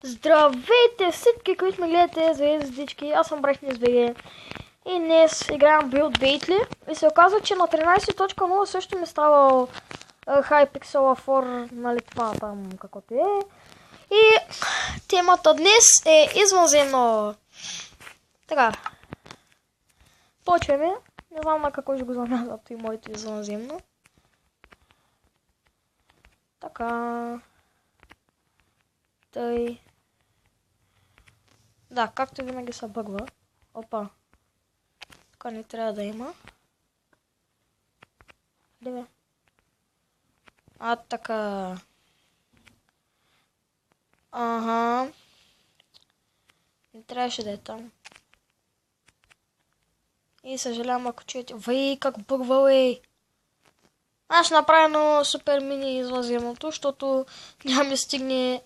Здравейте всички, които ме гледате, звездички, аз съм BrightnessBG и днес играем Build Battle и се оказва, че на 13.0 също ми става Hypixel 4, нали това там каквото е. И темата днес е извънземно. Така, почваме, не знам на какво ще го замязат и моето извънземно. Така, тъй. Да, както винаги се бъгва. Опа. Тук не трябва да има. Де. Така. Ага. Не трябваше да е там. И съжалявам ако чуете. Вей, как бъгва, ей! Аз ще направя едно супер мини извънземното, защото няма ми стигне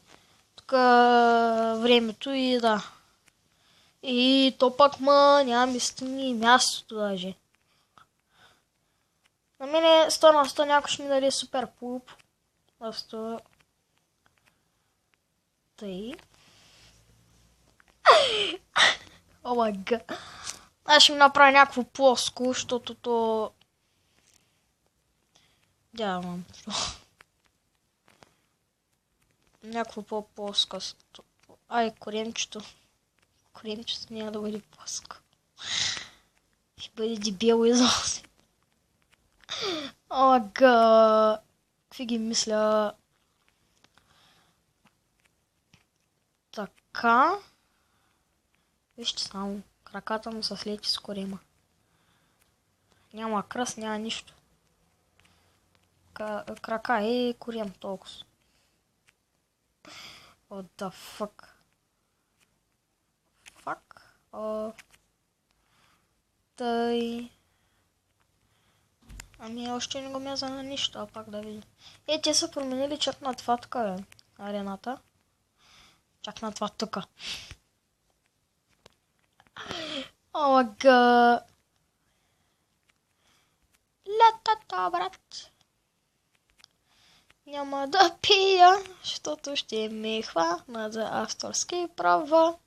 тук времето и да. И то пак няма ми стигне мястото даже. На мене 100 на 100 някой ще ми даде супер пулп. Просто... Тъй. О май гад. Аз ще ми направя някакво плоско, защото то... Дявам. Някакво по-плоско. Ай, коренчето. Коренчето няма да бъде плоско. Ще бъде дебело изоси. О, га. Какви ги мисля? Така. Вижте само. Краката му са слети с корема. Няма кръст, няма нищо. Крака е корем толкова. What the fuck? Fuck? Тъй... Ами още не го мяза на нищо, а пак да видим. Те са променили чак на това тук, бе. Арената. Чак на това тук. Омага. Летата, брат. Няма да пия, защото ще ми хвана за авторски права.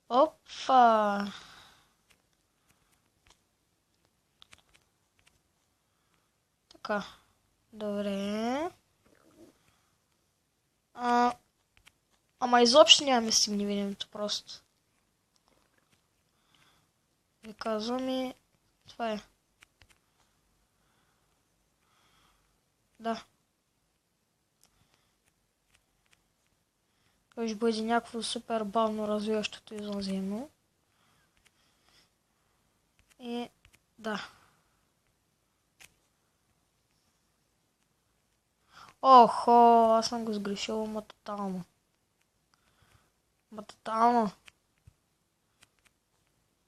Опа. Така. Добре. Ама изобщо няма ми стигне видимето просто. Ви казвам и... Това е. Да. Това ще бъде някакво супер бавно развиващото извънземно. И... Да. Охо, аз съм го сгрешил, ма тотално.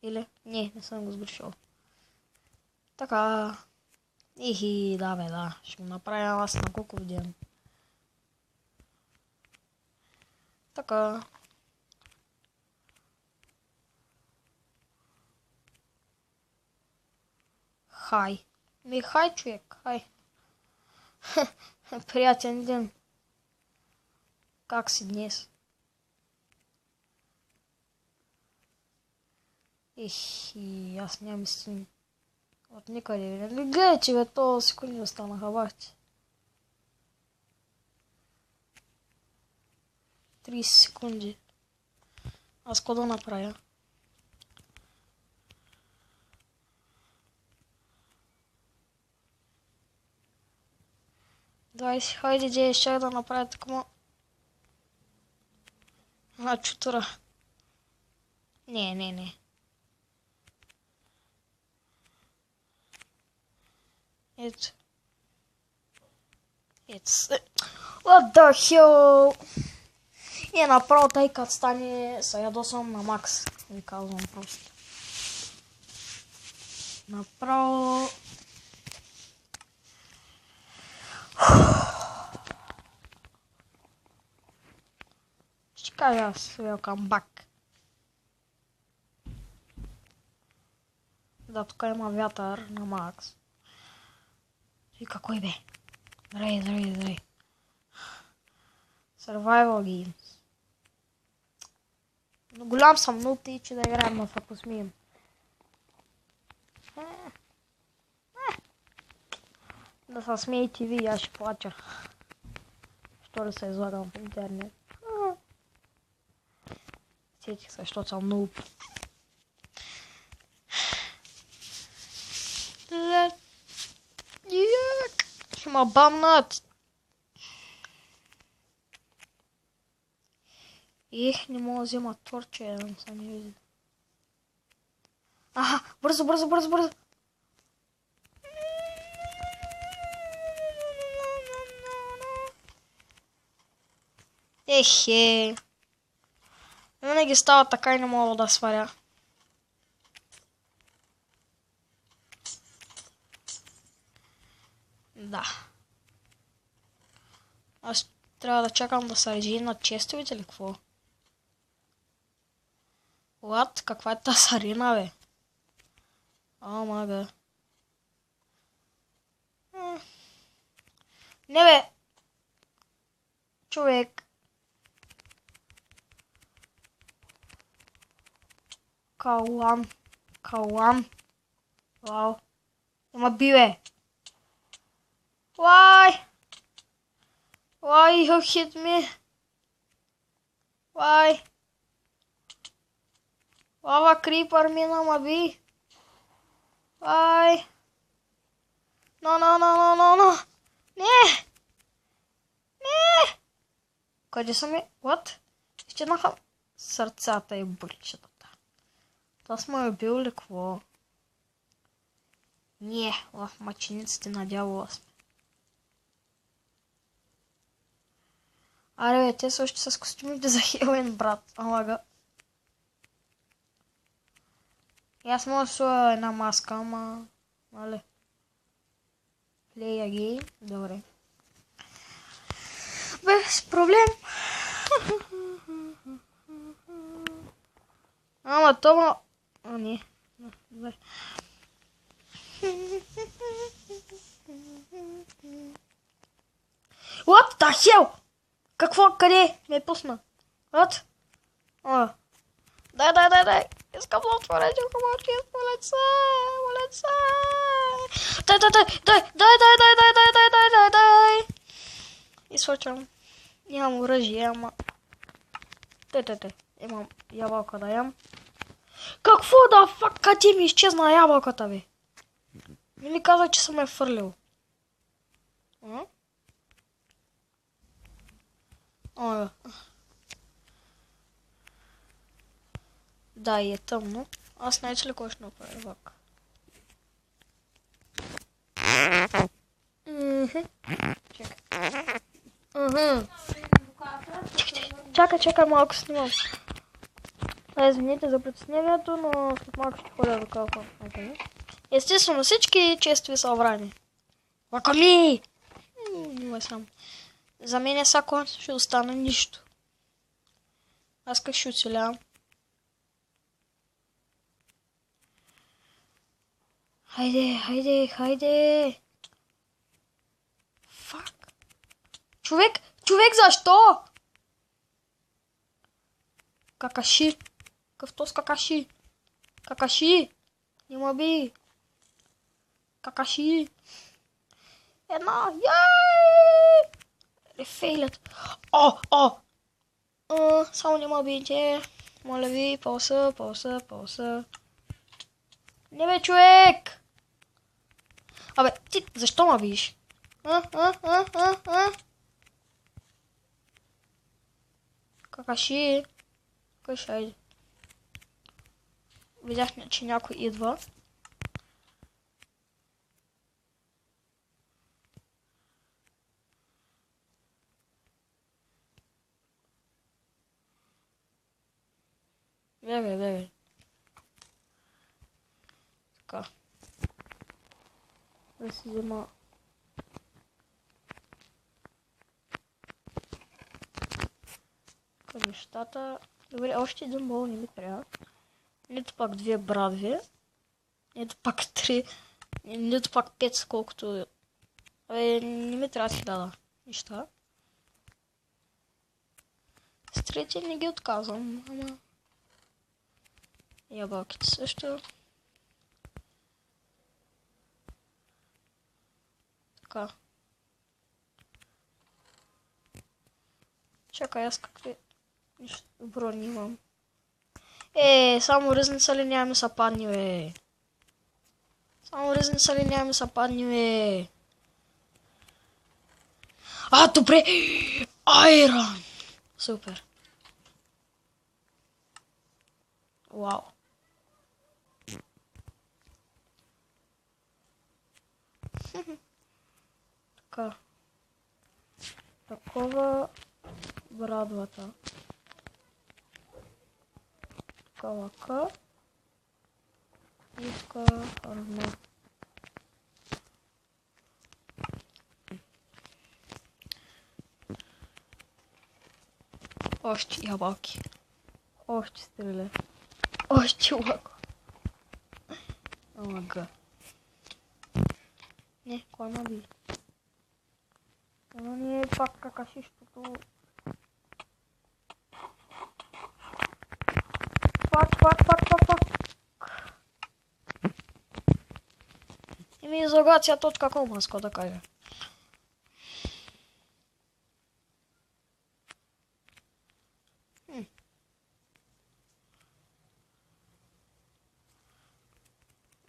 Или? Не съм го сгрешил. Така. Ихи, да бе, да. Ще го направя аз на колко видео. Така. Хай. Хай, човек, хай. Приятен ден. Как си днес? Ихи, аз нямам стигне. От никъде. Гледайте, бе, то секунди останаха, бахте. 30 секунди. Аз какво да направя? Хайде, де, ще да направя такова. Чутура. Не. Ето. What the hell? И направо тъй като стане се ядосвам на макс. Ви казвам просто. Направо... Ще кажа аз, welcome back. Да, тук има вятър на макс. И какой бе? Здравей. Survival Games. Но голям съм, но ти, че да играем на това посмием. Да се смеете ви, аз ще плача. Що да се излагам в интернет. Сетих се, защото съм нуб. Ще ма баннат. Не мога да взема торче, да не съм не види. Аха, бързо, бързо, бързо, бързо. Ехе. Винаги става така и не мога да сваря. Да. Аз трябва да чакам да се реди на честовете или какво? What? Каква е тази арена, бе? О, мага. Не, бе. Човек. Калан. Калан. Вау. Ама би, бе. Why? Why you hit me? Why? Lava creeper мина, ма би. Why? No, no, no, no, no, no. Не! Не! Къде са ми? What? Изчезнаха сърцата и бърчетата. Това сме убил ли какво? Не, в мъчениците на дявола сме. Аре, бе, те са още с костюмите за Хелоуин, брат. Омага. И аз мога да сложа една маска, ама... Нали? Плея ги. Добре. Без проблем. Ама това... А, не. Добре. What the hell? Какво? Къде? Ме пусна. What? Дай. Искам да отворя някакво чисто лице. Дай. И свърчам. Нямам оръжие, ама... Дай. Имам ябълка да ям. Какво да фак? Къде ми изчезна ябълката, бе? Не ми каза, че съм я фърлил. Да, и е тъмно. Аз знаете ли кой ще направя вак? Чакай, малко снимам. Извините за притеснението, но след малко ще ходя до калфа. Естествено, всички честови са обрани. Ваками! Не сам. За мен е сако ще остане нищо. Аз как ще оцелявам? Хайде! Фак! Човек, защо? Какаши! Къвтос какаши! Какаши! Не ма би! Какаши! Една! Яй! Рефейлят! Само не ма бийте! Моля ви, пауса! Не бе, човек! Абе, ти защо ма биеш? Какаши? Хайде. Видях, че някой идва. Бегай. Така. Да си взема... Нещата. Добре, още един бол не ми трябва. Нито пак 2 брадви. Нито пак 3. Нито пак 5, сколкото... Абе, не ми трябва 1000 неща. С трети не ги отказвам, ама... Ябълките също. Така. Чакай, аз какви... Нищо добро нямам. Само ризница ли нямаме са падни, бе? Само ризница ли нямаме са падни, бе? Добре! Айрон! Супер. Вау. Така. Такова брадвата. Калака. Иска арма. Още ябълки. Още стреле. Още лако. Лага. Не, кой наби? Но не е пак какашищото. Пак. Имизогация.com, аз да кажа.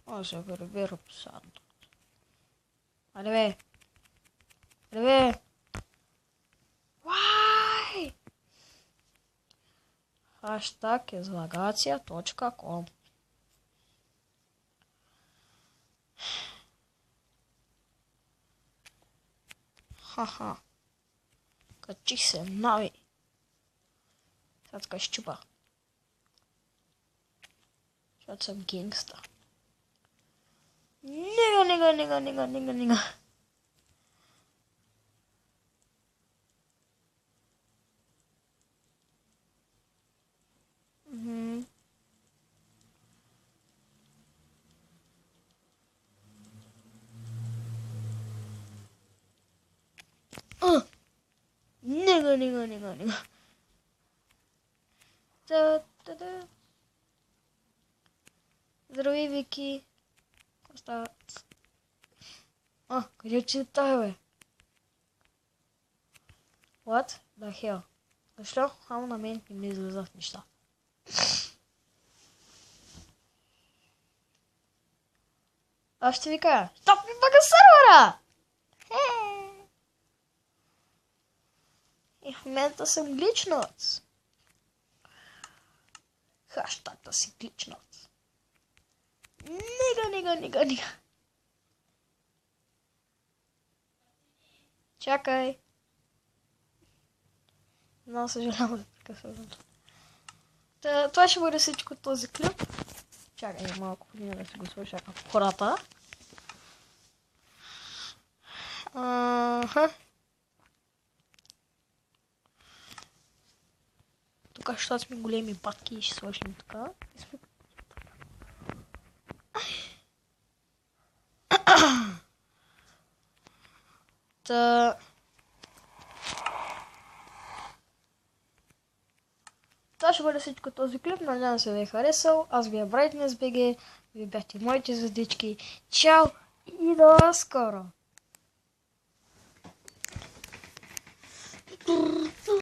Аз ще го ребера посадно. Айде бе. Why? Хаштаг излагация.com. Ха-ха. Качих се, нави. Сега така щупа. Защото съм генгста. Нега. Нега. Та. Здрави, Вики. Остава. Къде читай, бе? What the hell? Защо? Само на мен не ми излизат неща. Аз ще ви кажа. Стоп ми бъга сървъра! И в момента съм гличнат. Хаштагта си гличнат. Нега. Чакай. Много съжалявам за прекъсването. Това ще бъде всичко този клип. Чакай малко година да си го слуша в хората. Тук ще сме големи батки и ще свършим така. Това ще бъде всичко този клип. Надявам се да ви е харесал. Аз бях BrightnessBG. Вие бяхте моите звездички. Чао и до скоро!